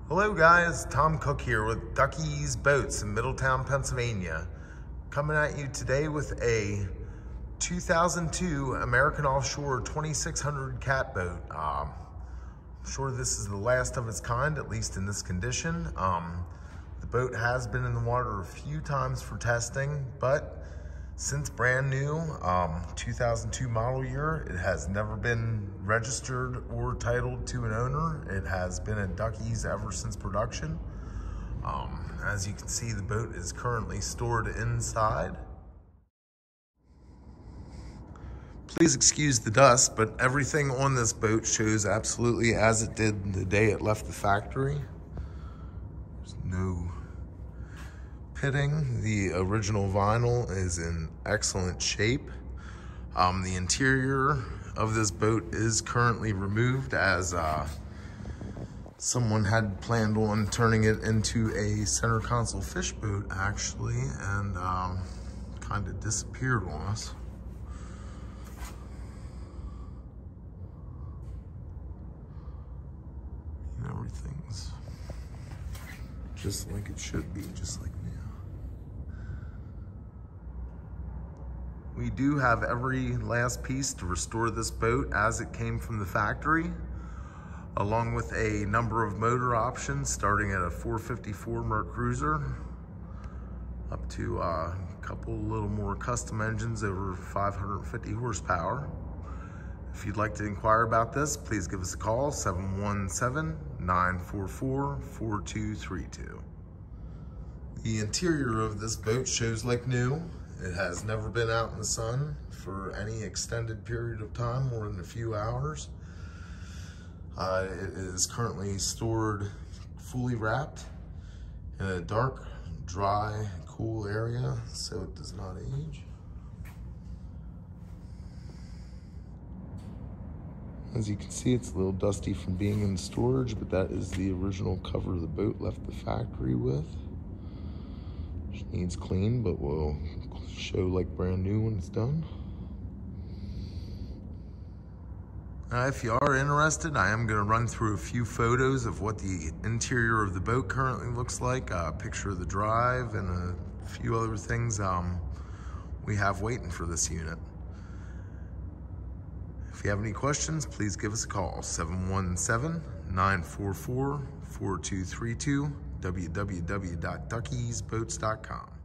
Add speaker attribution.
Speaker 1: Hello guys, Tom Cook here with Ducky's Boats in Middletown, Pennsylvania. Coming at you today with a 2002 American Offshore 2600 cat boat. I'm sure this is the last of its kind, at least in this condition. The boat has been in the water a few times for testing, but since brand new, 2002 model year, it has never been registered or titled to an owner. It has been at Ducky's ever since production. As you can see, the boat is currently stored inside. Please excuse the dust, but everything on this boat shows absolutely as it did the day it left the factory. There's no pitting. The original vinyl is in excellent shape. The interior of this boat is currently removed as someone had planned on turning it into a center console fish boat actually, and kind of disappeared on us. And everything's just like it should be, just like new. We do have every last piece to restore this boat as it came from the factory, along with a number of motor options starting at a 454 Merc Cruiser up to a couple little more custom engines over 550 horsepower. If you'd like to inquire about this, please give us a call, 717-944-4232. The interior of this boat shows like new. It has never been out in the sun for any extended period of time, more than a few hours. It is currently stored fully wrapped in a dark, dry, cool area, so it does not age. As you can see, it's a little dusty from being in storage, but that is the original cover the boat left the factory with. Just needs clean, but will show like brand new when it's done. If you are interested, I am going to run through a few photos of what the interior of the boat currently looks like, a picture of the drive, and a few other things we have waiting for this unit. If you have any questions, please give us a call, 717-944-4232, www.duckysboats.com.